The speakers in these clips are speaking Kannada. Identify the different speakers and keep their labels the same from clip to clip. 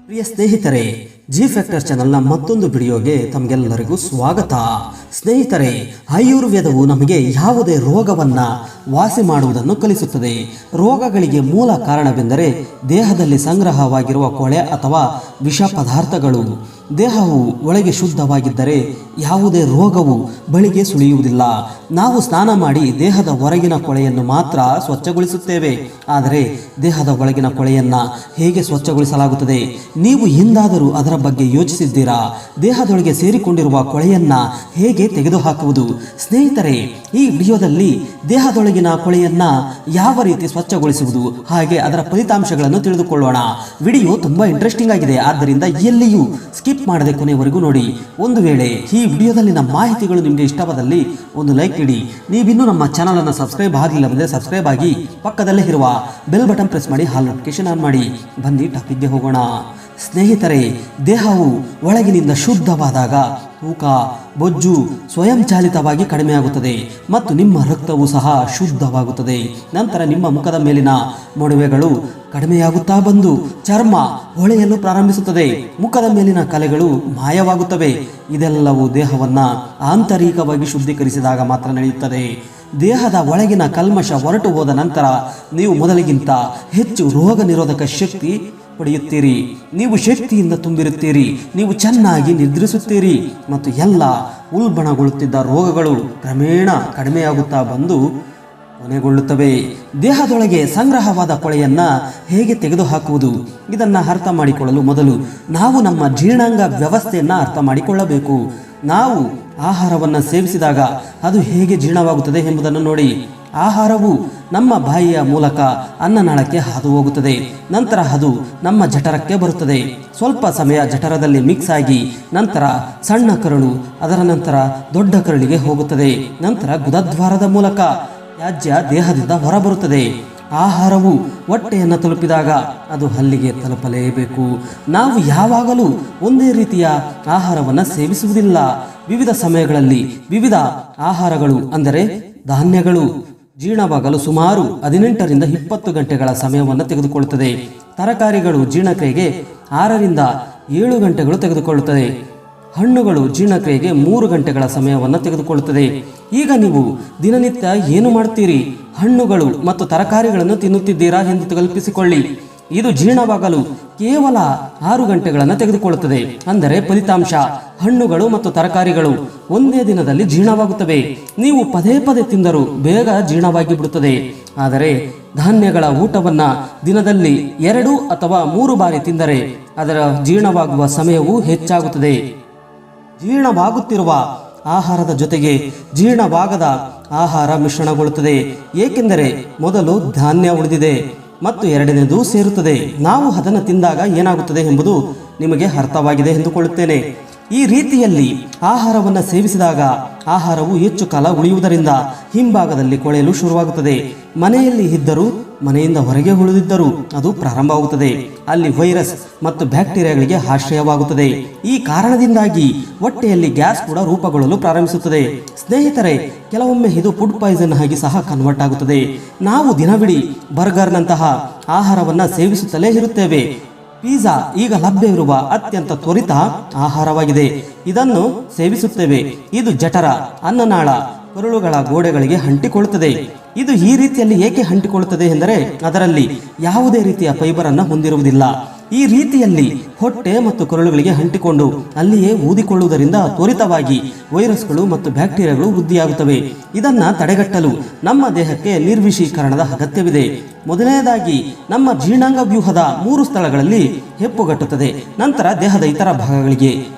Speaker 1: ಪ್ರಿಯ ಸ್ನೇಹಿತರೆ, ಜಿ ಫ್ಯಾಕ್ಟರ್ ಚಾನೆಲ್ನ ಮತ್ತೊಂದು ವಿಡಿಯೋಗೆ ತಮಗೆಲ್ಲರಿಗೂ ಸ್ವಾಗತ. ಸ್ನೇಹಿತರೆ, ಆಯುರ್ವೇದವು ನಮಗೆ ಯಾವುದೇ ರೋಗವನ್ನ ವಾಸಿ ಮಾಡುವುದನ್ನು ಕಲಿಸುತ್ತದೆ. ರೋಗಗಳಿಗೆ ಮೂಲ ಕಾರಣವೆಂದರೆ ದೇಹದಲ್ಲಿ ಸಂಗ್ರಹವಾಗಿರುವ ಕೊಳೆ ಅಥವಾ ವಿಷ ಪದಾರ್ಥಗಳು. ದೇಹವು ಒಳಗೆ ಶುದ್ಧವಾಗಿದ್ದರೆ ಯಾವುದೇ ರೋಗವು ಬಳಿಗೆ ಸುಳಿಯುವುದಿಲ್ಲ. ನಾವು ಸ್ನಾನ ಮಾಡಿ ದೇಹದ ಹೊರಗಿನ ಕೊಳೆಯನ್ನು ಮಾತ್ರ ಸ್ವಚ್ಛಗೊಳಿಸುತ್ತೇವೆ. ಆದರೆ ದೇಹದ ಒಳಗಿನ ಕೊಳೆಯನ್ನ ಹೇಗೆ ಸ್ವಚ್ಛಗೊಳಿಸಲಾಗುತ್ತದೆ? ನೀವು ಎಂದಾದರೂ ಅದರ ಬಗ್ಗೆ ಯೋಚಿಸಿದ್ದೀರಾ? ದೇಹದೊಳಗೆ ಸೇರಿಕೊಂಡಿರುವ ಕೊಳೆಯನ್ನ ಹೇಗೆ ತೆಗೆದುಹಾಕುವುದು? ಸ್ನೇಹಿತರೆ, ಈ ವಿಡಿಯೋದಲ್ಲಿ ದೇಹದೊಳಗಿನ ಕೊಳೆಯನ್ನ ಯಾವ ರೀತಿ ಸ್ವಚ್ಛಗೊಳಿಸುವುದು ಹಾಗೆ ಅದರ ಫಲಿತಾಂಶಗಳನ್ನು ತಿಳಿದುಕೊಳ್ಳೋಣ. ವಿಡಿಯೋ ತುಂಬಾ ಇಂಟ್ರೆಸ್ಟಿಂಗ್ ಆಗಿದೆ, ಆದ್ದರಿಂದ ಎಲ್ಲಿಯೂ ಸ್ಕಿಪ್ ಮಾಡದೆ ಕೊನೆವರೆಗೂ ನೋಡಿ. ಒಂದು ವೇಳೆ ಈ ವಿಡಿಯೋದಲ್ಲಿನ ಮಾಹಿತಿಗಳು ನಿಮಗೆ ಇಷ್ಟವಾದಲ್ಲಿ ಒಂದು ಲೈಕ್ ಇಡಿ. ನೀವಿನ್ನೂ ನಮ್ಮ ಚಾನಲ್ ಅನ್ನು ಸಬ್ಸ್ಕ್ರೈಬ್ ಆಗಲಿಲ್ಲವೆಂದರೆ ಸಬ್ಸ್ಕ್ರೈಬ್ ಆಗಿ ಪಕ್ಕದಲ್ಲೇ ಇರುವ ಬೆಲ್ ಬಟನ್ ಪ್ರೆಸ್ ಮಾಡಿ ಹಾಲ್ ನೋಟಿಫಿಕೇಶನ್ ಆನ್ ಮಾಡಿ. ಬನ್ನಿ ಟಾಪಿಕ್ಗೆ ಹೋಗೋಣ. ಸ್ನೇಹಿತರೆ, ದೇಹವು ಒಳಗಿನಿಂದ ಶುದ್ಧವಾದಾಗ ತೂಕ, ಬೊಜ್ಜು ಸ್ವಯಂಚಾಲಿತವಾಗಿ ಕಡಿಮೆಯಾಗುತ್ತದೆ ಮತ್ತು ನಿಮ್ಮ ರಕ್ತವು ಸಹ ಶುದ್ಧವಾಗುತ್ತದೆ. ನಂತರ ನಿಮ್ಮ ಮುಖದ ಮೇಲಿನ ಮೊಡವೆಗಳು ಕಡಿಮೆಯಾಗುತ್ತಾ ಬಂದು ಚರ್ಮ ಹೊಳೆಯಲು ಪ್ರಾರಂಭಿಸುತ್ತದೆ. ಮುಖದ ಮೇಲಿನ ಕಲೆಗಳು ಮಾಯವಾಗುತ್ತವೆ. ಇದೆಲ್ಲವೂ ದೇಹವನ್ನ ಆಂತರಿಕವಾಗಿ ಶುದ್ಧೀಕರಿಸಿದಾಗ ಮಾತ್ರ ನಡೆಯುತ್ತದೆ. ದೇಹದ ಒಳಗಿನ ಕಲ್ಮಶ ಹೊರಟು ಹೋದ ನಂತರ ನೀವು ಮೊದಲಿಗಿಂತ ಹೆಚ್ಚು ರೋಗ ನಿರೋಧಕ ಶಕ್ತಿ ಪಡೆಯುತ್ತೀರಿ. ನೀವು ಶಕ್ತಿಯಿಂದ ತುಂಬಿರುತ್ತೀರಿ. ನೀವು ಚೆನ್ನಾಗಿ ನಿದ್ರಿಸುತ್ತೀರಿ ಮತ್ತು ಎಲ್ಲ ಉಲ್ಬಣಗೊಳ್ಳುತ್ತಿದ್ದ ರೋಗಗಳು ಕ್ರಮೇಣ ಕಡಿಮೆಯಾಗುತ್ತಾ ಬಂದು ಕೊನೆಗೊಳ್ಳುತ್ತವೆ. ದೇಹದೊಳಗೆ ಸಂಗ್ರಹವಾದ ಕೊಳೆಯನ್ನ ಹೇಗೆ ತೆಗೆದುಹಾಕುವುದು? ಇದನ್ನ ಅರ್ಥ ಮಾಡಿಕೊಳ್ಳಲು ಮೊದಲು ನಾವು ನಮ್ಮ ಜೀರ್ಣಾಂಗ ವ್ಯವಸ್ಥೆಯನ್ನ ಅರ್ಥ ಮಾಡಿಕೊಳ್ಳಬೇಕು. ನಾವು ಆಹಾರವನ್ನು ಸೇವಿಸಿದಾಗ ಅದು ಹೇಗೆ ಜೀರ್ಣವಾಗುತ್ತದೆ ಎಂಬುದನ್ನು ನೋಡಿ. ಆಹಾರವು ನಮ್ಮ ಬಾಯಿಯ ಮೂಲಕ ಅನ್ನನಾಳಕ್ಕೆ ಹಾದು ಹೋಗುತ್ತದೆ. ನಂತರ ಅದು ನಮ್ಮ ಜಠರಕ್ಕೆ ಬರುತ್ತದೆ. ಸ್ವಲ್ಪ ಸಮಯ ಜಠರದಲ್ಲಿ ಮಿಕ್ಸ್ ಆಗಿ ನಂತರ ಸಣ್ಣ ಕರಳು, ಅದರ ನಂತರ ದೊಡ್ಡ ಕರಳಿಗೆ ಹೋಗುತ್ತದೆ. ನಂತರ ಗುದದ್ವಾರದ ಮೂಲಕ ತ್ಯಾಜ್ಯ ದೇಹದಿಂದ ಹೊರಬರುತ್ತದೆ. ಆಹಾರವು ಹೊಟ್ಟೆಯನ್ನು ತಲುಪಿದಾಗ ಅದು ಹಲ್ಲಿಗೆ ತಲುಪಲೇಬೇಕು. ನಾವು ಯಾವಾಗಲೂ ಒಂದೇ ರೀತಿಯ ಆಹಾರವನ್ನು ಸೇವಿಸುವುದಿಲ್ಲ. ವಿವಿಧ ಸಮಯಗಳಲ್ಲಿ ವಿವಿಧ ಆಹಾರಗಳು ಅಂದರೆ ಧಾನ್ಯಗಳು ಜೀರ್ಣವಾಗಲು ಸುಮಾರು 18 ರಿಂದ 20 ಗಂಟೆಗಳ ಸಮಯವನ್ನು ತೆಗೆದುಕೊಳ್ಳುತ್ತದೆ. ತರಕಾರಿಗಳು ಜೀರ್ಣಕ್ರಿಯೆಗೆ 6 ರಿಂದ 7 ಗಂಟೆಗಳು ತೆಗೆದುಕೊಳ್ಳುತ್ತದೆ. ಹಣ್ಣುಗಳು ಜೀರ್ಣಕ್ರಿಯೆಗೆ 3 ಗಂಟೆಗಳ ಸಮಯವನ್ನು ತೆಗೆದುಕೊಳ್ಳುತ್ತದೆ. ಈಗ ನೀವು ದಿನನಿತ್ಯ ಏನು ಮಾಡುತ್ತೀರಿ? ಹಣ್ಣುಗಳು ಮತ್ತು ತರಕಾರಿಗಳನ್ನು ತಿನ್ನುತ್ತಿದ್ದೀರಾ ಎಂದು ಕಲ್ಪಿಸಿಕೊಳ್ಳಿ. ಇದು ಜೀರ್ಣವಾಗಲು ಕೇವಲ 6 ಗಂಟೆಗಳನ್ನು ತೆಗೆದುಕೊಳ್ಳುತ್ತದೆ. ಅಂದರೆ ಫಲಿತಾಂಶ ಹಣ್ಣುಗಳು ಮತ್ತು ತರಕಾರಿಗಳು ಒಂದೇ ದಿನದಲ್ಲಿ ಜೀರ್ಣವಾಗುತ್ತವೆ. ನೀವು ಪದೇ ಪದೇ ತಿಂದರೂ ಬೇಗ ಜೀರ್ಣವಾಗಿ ಬಿಡುತ್ತದೆ. ಆದರೆ ಧಾನ್ಯಗಳ ಊಟವನ್ನ ದಿನದಲ್ಲಿ 2 ಅಥವಾ 3 ಬಾರಿ ತಿಂದರೆ ಅದರ ಜೀರ್ಣವಾಗುವ ಸಮಯವೂ ಹೆಚ್ಚಾಗುತ್ತದೆ. ಜೀರ್ಣವಾಗುತ್ತಿರುವ ಆಹಾರದ ಜೊತೆಗೆ ಜೀರ್ಣವಾಗದ ಆಹಾರ ಮಿಶ್ರಣಗೊಳ್ಳುತ್ತದೆ. ಏಕೆಂದರೆ ಮೊದಲು ಧಾನ್ಯ ಉಳಿದಿದೆ ಮತ್ತು ಎರಡನೇದು ಸೇರುತ್ತದೆ. ನಾವು ಅದನ್ನು ತಿಂದಾಗ ಏನಾಗುತ್ತದೆ ಎಂಬುದು ನಿಮಗೆ ಅರ್ಥವಾಗಿದೆ ಎಂದುಕೊಳ್ಳುತ್ತೇನೆ. ಈ ರೀತಿಯಲ್ಲಿ ಆಹಾರವನ್ನು ಸೇವಿಸಿದಾಗ ಆಹಾರವು ಹೆಚ್ಚು ಕಾಲ ಉಳಿಯುವುದರಿಂದ ಹಿಂಭಾಗದಲ್ಲಿ ಕೊಳೆಯಲು ಶುರುವಾಗುತ್ತದೆ. ಮನೆಯಲ್ಲಿ ಇದ್ದರೂ ಮನೆಯಿಂದ ಹೊರಗೆ ಉಳಿದಿದ್ದರೂ ಅದು ಪ್ರಾರಂಭವಾಗುತ್ತದೆ. ಅಲ್ಲಿ ವೈರಸ್ ಮತ್ತು ಬ್ಯಾಕ್ಟೀರಿಯಾಗಳಿಗೆ ಆಶ್ರಯವಾಗುತ್ತದೆ. ಈ ಕಾರಣದಿಂದಾಗಿ ಹೊಟ್ಟೆಯಲ್ಲಿ ಗ್ಯಾಸ್ ಕೂಡ ರೂಪುಗೊಳ್ಳಲು ಪ್ರಾರಂಭಿಸುತ್ತದೆ. ಸ್ನೇಹಿತರೆ, ಕೆಲವೊಮ್ಮೆ ಇದು ಫುಡ್ ಪಾಯ್ಸನ್ ಆಗಿ ಸಹ ಕನ್ವರ್ಟ್ ಆಗುತ್ತದೆ. ನಾವು ದಿನವಿಡೀ ಬರ್ಗರ್ನಂತಹ ಆಹಾರವನ್ನು ಸೇವಿಸುತ್ತಲೇ ಇರುತ್ತೇವೆ. ಪಿಜ್ಜಾ ಈಗ ಲಭ್ಯವಿರುವ ಅತ್ಯಂತ ತ್ವರಿತ ಆಹಾರವಾಗಿದೆ. ಇದನ್ನು ಸೇವಿಸುತ್ತೇವೆ. ಇದು ಜಠರ, ಅನ್ನನಾಳ, ಕರುಳುಗಳ ಗೋಡೆಗಳಿಗೆ ಅಂಟಿಕೊಳ್ಳುತ್ತದೆ. ಇದು ಈ ರೀತಿಯಲ್ಲಿ ಏಕೆ ಅಂಟಿಕೊಳ್ಳುತ್ತದೆ ಎಂದರೆ ಅದರಲ್ಲಿ ಯಾವುದೇ ರೀತಿಯ ಫೈಬರ್ ಅನ್ನು ಹೊಂದಿರುವುದಿಲ್ಲ. ಈ ರೀತಿಯಲ್ಲಿ ಹೊಟ್ಟೆ ಮತ್ತು ಕರುಳುಗಳಿಗೆ ಅಂಟಿಕೊಂಡು ಅಲ್ಲಿಯೇ ಊದಿಕೊಳ್ಳುವುದರಿಂದ ತ್ವರಿತವಾಗಿ ವೈರಸ್ಗಳು ಮತ್ತು ಬ್ಯಾಕ್ಟೀರಿಯಾಗಳು ವೃದ್ಧಿಯಾಗುತ್ತವೆ. ಇದನ್ನ ತಡೆಗಟ್ಟಲು ನಮ್ಮ ದೇಹಕ್ಕೆ ನಿರ್ವಿಷೀಕರಣದ ಅಗತ್ಯವಿದೆ. ಮೊದಲನೇದಾಗಿ ನಮ್ಮ ಜೀರ್ಣಾಂಗ ವ್ಯೂಹದ 3 ಸ್ಥಳಗಳಲ್ಲಿ ಹೆಪ್ಪುಗಟ್ಟುತ್ತದೆ. ನಂತರ ದೇಹದ ಇತರ ಭಾಗಗಳಿಗೆ.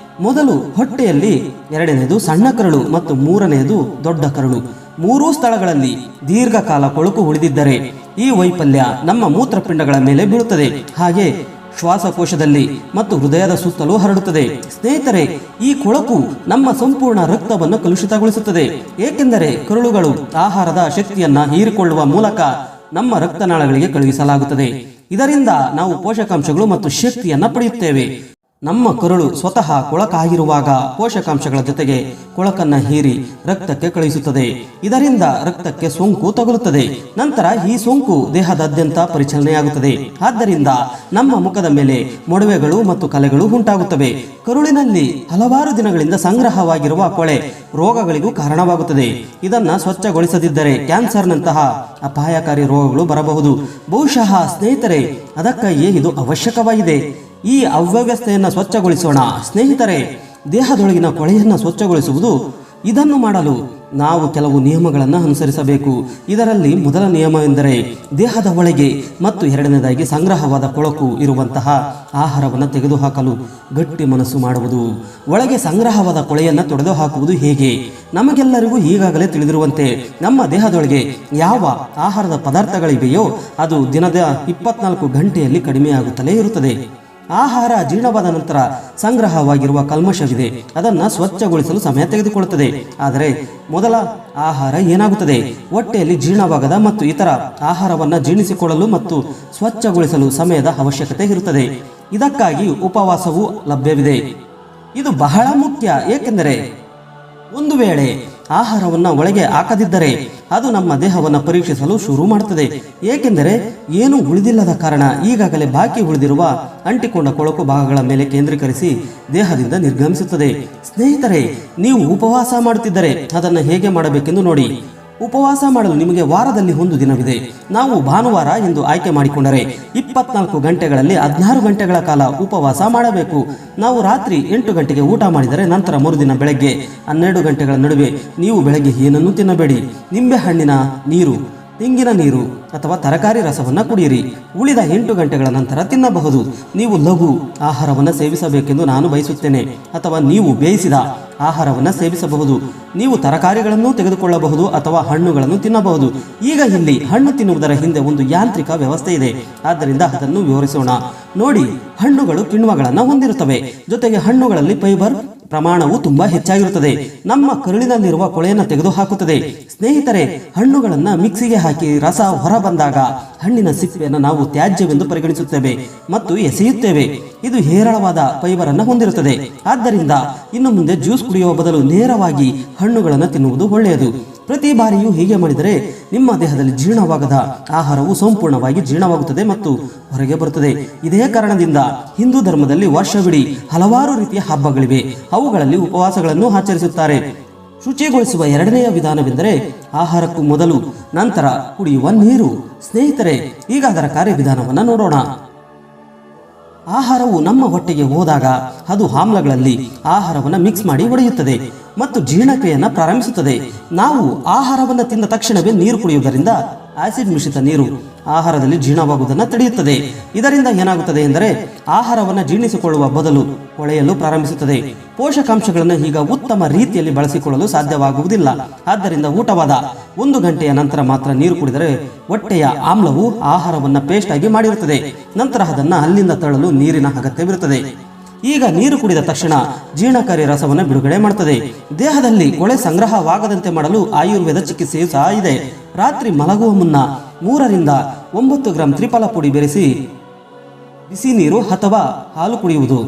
Speaker 1: ಮೊದಲು ಹೊಟ್ಟೆಯಲ್ಲಿ, ಎರಡನೇದು ಸಣ್ಣ ಕರಳು ಮತ್ತು ಮೂರನೆಯದು ದೊಡ್ಡ ಕರಳು. 3 ಸ್ಥಳಗಳಲ್ಲಿ ದೀರ್ಘಕಾಲ ಕೊಳುಕು ಉಳಿದಿದ್ದರೆ ಈ ವೈಫಲ್ಯ ನಮ್ಮ ಮೂತ್ರಪಿಂಡಗಳ ಮೇಲೆ ಬೀಳುತ್ತದೆ. ಹಾಗೆ ಶ್ವಾಸಕೋಶದಲ್ಲಿ ಮತ್ತು ಹೃದಯದ ಸುತ್ತಲೂ ಹರಡುತ್ತದೆ. ಸ್ನೇಹಿತರೆ, ಈ ಕೊಳಕು ನಮ್ಮ ಸಂಪೂರ್ಣ ರಕ್ತವನ್ನು ಕಲುಷಿತಗೊಳಿಸುತ್ತದೆ. ಏಕೆಂದರೆ ಕರುಳುಗಳು ಆಹಾರದ ಶಕ್ತಿಯನ್ನ ಹೀರಿಕೊಳ್ಳುವ ಮೂಲಕ ನಮ್ಮ ರಕ್ತನಾಳಗಳಿಗೆ ಕಳುಹಿಸಲಾಗುತ್ತದೆ. ಇದರಿಂದ ನಾವು ಪೋಷಕಾಂಶಗಳು ಮತ್ತು ಶಕ್ತಿಯನ್ನ ಪಡೆಯುತ್ತೇವೆ. ನಮ್ಮ ಕರುಳು ಸ್ವತಃ ಕೊಳಕಾಗಿರುವಾಗ ಪೋಷಕಾಂಶಗಳ ಜೊತೆಗೆ ಕೊಳಕನ್ನ ಹೀರಿ ರಕ್ತಕ್ಕೆ ಕಳುಹಿಸುತ್ತದೆ. ಇದರಿಂದ ರಕ್ತಕ್ಕೆ ಸೋಂಕು ತಗುಲುತ್ತದೆ. ನಂತರ ಈ ಸೋಂಕು ದೇಹದಾದ್ಯಂತ ಪರಿಚಲನೆಯಾಗುತ್ತದೆ. ಆದ್ದರಿಂದ ನಮ್ಮ ಮುಖದ ಮೇಲೆ ಮೊಡವೆಗಳು ಮತ್ತು ಕಲೆಗಳು ಉಂಟಾಗುತ್ತವೆ. ಕರುಳಿನಲ್ಲಿ ಹಲವಾರು ದಿನಗಳಿಂದ ಸಂಗ್ರಹವಾಗಿರುವ ಕೊಳೆ ರೋಗಗಳಿಗೂ ಕಾರಣವಾಗುತ್ತದೆ. ಇದನ್ನ ಸ್ವಚ್ಛಗೊಳಿಸದಿದ್ದರೆ ಕ್ಯಾನ್ಸರ್ನಂತಹ ಅಪಾಯಕಾರಿ ರೋಗಗಳು ಬರಬಹುದು. ಬಹುಶಃ ಸ್ನೇಹಿತರೆ, ಅದಕ್ಕಾಗಿಯೇ ಇದು ಅವಶ್ಯಕವಾಗಿದೆ. ಈ ಅವ್ಯವಸ್ಥೆಯನ್ನು ಸ್ವಚ್ಛಗೊಳಿಸೋಣ ಸ್ನೇಹಿತರೆ. ದೇಹದೊಳಗಿನ ಕೊಳೆಯನ್ನು ಸ್ವಚ್ಛಗೊಳಿಸುವುದು, ಇದನ್ನು ಮಾಡಲು ನಾವು ಕೆಲವು ನಿಯಮಗಳನ್ನು ಅನುಸರಿಸಬೇಕು. ಇದರಲ್ಲಿ ಮೊದಲ ನಿಯಮವೆಂದರೆ ದೇಹದ ಒಳಗೆ ಮತ್ತು ಎರಡನೇದಾಗಿ ಸಂಗ್ರಹವಾದ ಕೊಳಕು ಇರುವಂತಹ ಆಹಾರವನ್ನು ತೆಗೆದುಹಾಕಲು ಗಟ್ಟಿ ಮನಸ್ಸು ಮಾಡುವುದು. ಒಳಗೆ ಸಂಗ್ರಹವಾದ ಕೊಳೆಯನ್ನು ತೊಡೆದುಹಾಕುವುದು ಹೇಗೆ? ನಮಗೆಲ್ಲರಿಗೂ ಈಗಾಗಲೇ ತಿಳಿದಿರುವಂತೆ ನಮ್ಮ ದೇಹದೊಳಗೆ ಯಾವ ಆಹಾರದ ಪದಾರ್ಥಗಳಿವೆಯೋ ಅದು ದಿನದ 24 ಗಂಟೆಯಲ್ಲಿ ಕಡಿಮೆಯಾಗುತ್ತಲೇ ಇರುತ್ತದೆ. ಆಹಾರ ಜೀರ್ಣವಾದ ನಂತರ ಸಂಗ್ರಹವಾಗಿರುವ ಕಲ್ಮಶವಿದೆ, ಅದನ್ನು ಸ್ವಚ್ಛಗೊಳಿಸಲು ಸಮಯ ತೆಗೆದುಕೊಳ್ಳುತ್ತದೆ. ಆದರೆ ಮೊದಲ ಆಹಾರ ಏನಾಗುತ್ತದೆ? ಹೊಟ್ಟೆಯಲ್ಲಿ ಜೀರ್ಣವಾಗದ ಮತ್ತು ಇತರ ಆಹಾರವನ್ನು ಜೀರ್ಣಿಸಿಕೊಳ್ಳಲು ಮತ್ತು ಸ್ವಚ್ಛಗೊಳಿಸಲು ಸಮಯದ ಅವಶ್ಯಕತೆ ಇರುತ್ತದೆ. ಇದಕ್ಕಾಗಿ ಉಪವಾಸವೂ ಲಭ್ಯವಿದೆ. ಇದು ಬಹಳ ಮುಖ್ಯ, ಏಕೆಂದರೆ ಒಂದು ವೇಳೆ ಆಹಾರವನ್ನು ಒಳಗೆ ಹಾಕದಿದ್ದರೆ ಅದು ನಮ್ಮ ದೇಹವನ್ನು ಪರೀಕ್ಷಿಸಲು ಶುರು ಮಾಡುತ್ತದೆ. ಏಕೆಂದರೆ ಏನು ಉಳಿದಿಲ್ಲದ ಕಾರಣ ಈಗಾಗಲೇ ಬಾಕಿ ಉಳಿದಿರುವ ಅಂಟಿಕೊಂಡ ಕೊಳಕು ಭಾಗಗಳ ಮೇಲೆ ಕೇಂದ್ರೀಕರಿಸಿ ದೇಹದಿಂದ ನಿರ್ಗಮಿಸುತ್ತದೆ. ಸ್ನೇಹಿತರೆ, ನೀವು ಉಪವಾಸ ಮಾಡುತ್ತಿದ್ದರೆ ಅದನ್ನು ಹೇಗೆ ಮಾಡಬೇಕೆಂದು ನೋಡಿ. ಉಪವಾಸ ಮಾಡಲು ನಿಮಗೆ ವಾರದಲ್ಲಿ ಒಂದು ದಿನವಿದೆ. ನಾವು ಭಾನುವಾರ ಎಂದು ಆಯ್ಕೆ ಮಾಡಿಕೊಂಡರೆ 24 ಗಂಟೆಗಳಲ್ಲಿ 16 ಗಂಟೆಗಳ ಕಾಲ ಉಪವಾಸ ಮಾಡಬೇಕು. ನಾವು ರಾತ್ರಿ 8 ಗಂಟೆಗೆ ಊಟ ಮಾಡಿದರೆ ನಂತರ ಮರುದಿನ ಬೆಳಗ್ಗೆ 12 ಗಂಟೆಗಳ ನಡುವೆ ನೀವು ಬೆಳಗ್ಗೆ ಏನನ್ನೂ ತಿನ್ನಬೇಡಿ. ನಿಂಬೆ ಹಣ್ಣಿನ ನೀರು, ತೆಂಗಿನ ನೀರು ಅಥವಾ ತರಕಾರಿ ರಸವನ್ನು ಕುಡಿಯಿರಿ. ಉಳಿದ 8 ಗಂಟೆಗಳ ನಂತರ ತಿನ್ನಬಹುದು. ನೀವು ಲಘು ಆಹಾರವನ್ನು ಸೇವಿಸಬೇಕೆಂದು ನಾನು ಬಯಸುತ್ತೇನೆ, ಅಥವಾ ನೀವು ಬೇಯಿಸಿದ ಆಹಾರವನ್ನು ಸೇವಿಸಬಹುದು. ನೀವು ತರಕಾರಿಗಳನ್ನು ತೆಗೆದುಕೊಳ್ಳಬಹುದು ಅಥವಾ ಹಣ್ಣುಗಳನ್ನು ತಿನ್ನಬಹುದು. ಈಗ ಇಲ್ಲಿ ಹಣ್ಣು ತಿನ್ನುವುದರ ಹಿಂದೆ ಒಂದು ಯಾಂತ್ರಿಕ ವ್ಯವಸ್ಥೆ ಇದೆ, ಆದ್ದರಿಂದ ಅದನ್ನು ವಿವರಿಸೋಣ. ನೋಡಿ, ಹಣ್ಣುಗಳು ಕಿಣ್ವಗಳನ್ನು ಹೊಂದಿರುತ್ತವೆ. ಜೊತೆಗೆ ಹಣ್ಣುಗಳಲ್ಲಿ ಫೈಬರ್ ಪ್ರಮಾಣವು ತುಂಬಾ ಹೆಚ್ಚಾಗಿರುತ್ತದೆ. ನಮ್ಮ ಕರುಳಿನಲ್ಲಿರುವ ಕೊಳೆಯನ್ನು ತೆಗೆದುಹಾಕುತ್ತದೆ. ಸ್ನೇಹಿತರೆ, ಹಣ್ಣುಗಳನ್ನು ಮಿಕ್ಸಿಗೆ ಹಾಕಿ ರಸ ಹೊರ ಬಂದಾಗ ಹಣ್ಣಿನ ಸಿಪ್ಪೆಯನ್ನು ನಾವು ತ್ಯಾಜ್ಯವೆಂದು ಪರಿಗಣಿಸುತ್ತೇವೆ ಮತ್ತು ಎಸೆಯುತ್ತೇವೆ. ಇದು ಹೇರಳವಾದ ಫೈಬರ್ ಅನ್ನು ಹೊಂದಿರುತ್ತದೆ. ಆದ್ದರಿಂದ ಇನ್ನು ಮುಂದೆ ಜ್ಯೂಸ್ ಕುಡಿಯುವ ಬದಲು ನೇರವಾಗಿ ಹಣ್ಣುಗಳನ್ನು ತಿನ್ನುವುದು ಒಳ್ಳೆಯದು. ಪ್ರತಿ ಬಾರಿಯೂ ಹೀಗೆ ಮಾಡಿದರೆ ನಿಮ್ಮ ದೇಹದಲ್ಲಿ ಜೀರ್ಣವಾಗದ ಆಹಾರವು ಸಂಪೂರ್ಣವಾಗಿ ಜೀರ್ಣವಾಗುತ್ತದೆ ಮತ್ತು ಹೊರಗೆ ಬರುತ್ತದೆ. ಇದೇ ಕಾರಣದಿಂದ ಹಿಂದೂ ಧರ್ಮದಲ್ಲಿ ವರ್ಷವಿಡೀ ಹಲವಾರು ರೀತಿಯ ಹಬ್ಬಗಳಿವೆ. ಅವುಗಳಲ್ಲಿ ಉಪವಾಸಗಳನ್ನು ಆಚರಿಸುತ್ತಾರೆ. ಶುಚಿಗೊಳಿಸುವ ಎರಡನೆಯ ವಿಧಾನವೆಂದರೆ ಆಹಾರಕ್ಕೂ ಮೊದಲು ನಂತರ ಕುಡಿಯುವ ನೀರು. ಸ್ನೇಹಿತರೆ, ಈಗ ಅದರ ಕಾರ್ಯವಿಧಾನವನ್ನು ನೋಡೋಣ. ಆಹಾರವು ನಮ್ಮ ಹೊಟ್ಟೆಗೆ ಹೋದಾಗ ಅದು ಆಮ್ಲಗಳಲ್ಲಿ ಆಹಾರವನ್ನು ಮಿಕ್ಸ್ ಮಾಡಿ ಒಡೆಯುತ್ತದೆ ಮತ್ತು ಜೀರ್ಣಕ್ರಿಯೆಯನ್ನು ಪ್ರಾರಂಭಿಸುತ್ತದೆ. ನಾವು ಆಹಾರವನ್ನು ತಿಂದ ತಕ್ಷಣವೇ ನೀರು ಕುಡಿಯುವುದರಿಂದ ಆಸಿಡ್ ಮಿಶ್ರಿತ ನೀರು ಆಹಾರದಲ್ಲಿ ಜೀರ್ಣವಾಗುವುದನ್ನು ತಡೆಯುತ್ತದೆ. ಇದರಿಂದ ಏನಾಗುತ್ತದೆ ಎಂದರೆ ಆಹಾರವನ್ನು ಜೀರ್ಣಿಸಿಕೊಳ್ಳುವ ಬದಲು ಕೊಳೆಯಲು ಪ್ರಾರಂಭಿಸುತ್ತದೆ. ಪೋಷಕಾಂಶಗಳನ್ನು ಈಗ ಉತ್ತಮ ರೀತಿಯಲ್ಲಿ ಬಳಸಿಕೊಳ್ಳಲು ಸಾಧ್ಯವಾಗುವುದಿಲ್ಲ. ಆದ್ದರಿಂದ ಊಟವಾದ 1 ಗಂಟೆಯ ನಂತರ ಮಾತ್ರ ನೀರು ಕುಡಿದರೆ ಹೊಟ್ಟೆಯ ಆಮ್ಲವು ಆಹಾರವನ್ನು ಪೇಸ್ಟ್ ಆಗಿ ಮಾಡಿರುತ್ತದೆ. ನಂತರ ಅದನ್ನು ಅಲ್ಲಿಂದ ತಳ್ಳಲು ನೀರಿನ ಅಗತ್ಯವಿರುತ್ತದೆ. ಈಗ ನೀರು ಕುಡಿದ ತಕ್ಷಣ ಜೀರ್ಣಕಾರಿ ರಸವನ್ನು ಬಿಡುಗಡೆ ಮಾಡುತ್ತದೆ. ದೇಹದಲ್ಲಿ ಕೊಳೆ ಸಂಗ್ರಹವಾಗದಂತೆ ಮಾಡಲು ಆಯುರ್ವೇದ ಚಿಕಿತ್ಸೆಯೂ ಸಹ ಇದೆ. ರಾತ್ರಿ ಮಲಗುವ ಮುನ್ನ 3 ರಿಂದ 9 ಗ್ರಾಂ ತ್ರಿಫಲ ಪುಡಿ ಬೆರೆಸಿ ಬಿಸಿ ನೀರು ಅಥವಾ ಹಾಲು ಕುಡಿಯುವುದು.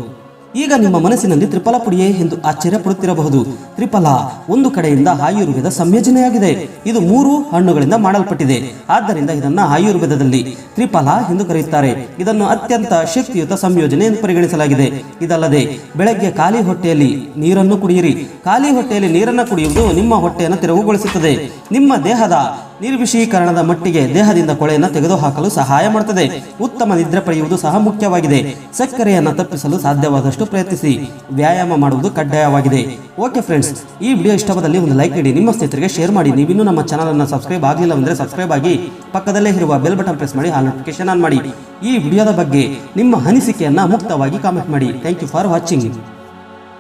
Speaker 1: ಈಗ ನಿಮ್ಮ ಮನಸ್ಸಿನಲ್ಲಿ ತ್ರಿಫಲ ಪುಡಿಯೇ ಎಂದು ಆಶ್ಚರ್ಯಪಡುತ್ತಿರಬಹುದು. ತ್ರಿಫಲ ಒಂದು ಕಡೆಯಿಂದ ಆಯುರ್ವೇದ ಸಂಯೋಜನೆಯಾಗಿದೆ. ಇದು 3 ಹಣ್ಣುಗಳಿಂದ ಮಾಡಲ್ಪಟ್ಟಿದೆ. ಆದ್ದರಿಂದ ಇದನ್ನು ಆಯುರ್ವೇದದಲ್ಲಿ ತ್ರಿಫಲ ಎಂದು ಕರೆಯುತ್ತಾರೆ. ಇದನ್ನು ಅತ್ಯಂತ ಶಕ್ತಿಯುತ ಸಂಯೋಜನೆ ಎಂದು ಪರಿಗಣಿಸಲಾಗಿದೆ. ಇದಲ್ಲದೆ ಬೆಳಗ್ಗೆ ಖಾಲಿ ಹೊಟ್ಟೆಯಲ್ಲಿ ನೀರನ್ನು ಕುಡಿಯಿರಿ. ಖಾಲಿ ಹೊಟ್ಟೆಯಲ್ಲಿ ನೀರನ್ನು ಕುಡಿಯುವುದು ನಿಮ್ಮ ಹೊಟ್ಟೆಯನ್ನು ತೆರವುಗೊಳಿಸುತ್ತದೆ. ನಿಮ್ಮ ದೇಹದ ನಿರ್ವಿಷೀಕರಣದ ಮಟ್ಟಿಗೆ ದೇಹದಿಂದ ಕೊಳೆಯನ್ನು ತೆಗೆದುಹಾಕಲು ಸಹಾಯ ಮಾಡುತ್ತದೆ. ಉತ್ತಮ ನಿದ್ರೆ ಪಡೆಯುವುದು ಸಹ ಮುಖ್ಯವಾಗಿದೆ. ಸಕ್ಕರೆಯನ್ನು ತಪ್ಪಿಸಲು ಸಾಧ್ಯವಾದಷ್ಟು ಪ್ರಯತ್ನಿಸಿ. ವ್ಯಾಯಾಮ ಮಾಡುವುದು ಕಡ್ಡಾಯವಾಗಿದೆ. ಓಕೆ ಫ್ರೆಂಡ್ಸ್, ಈ ವಿಡಿಯೋ ಇಷ್ಟವಾದಲ್ಲಿ ಒಂದು ಲೈಕ್ ನೀಡಿ, ನಿಮ್ಮ ಸ್ನೇಹಿತರಿಗೆ ಶೇರ್ ಮಾಡಿ. ನೀವಿನ್ನೂ ನಮ್ಮ ಚಾನಲ್ ಅನ್ನು ಸಬ್ಸ್ಕ್ರೈಬ್ ಆಗಲಿಲ್ಲವೆಂದರೆ ಸಬ್ಸ್ಕ್ರೈಬ್ ಆಗಿ ಪಕ್ಕದಲ್ಲೇ ಇರುವ ಬೆಲ್ ಬಟನ್ ಪ್ರೆಸ್ ಮಾಡಿ ಆಲ್ ನೋಟಿಫಿಕೇಶನ್ ಆನ್ ಮಾಡಿ. ಈ ವಿಡಿಯೋದ ಬಗ್ಗೆ ನಿಮ್ಮ ಅನಿಸಿಕೆಯನ್ನು ಮುಕ್ತವಾಗಿ ಕಾಮೆಂಟ್ ಮಾಡಿ. Thank you for watching.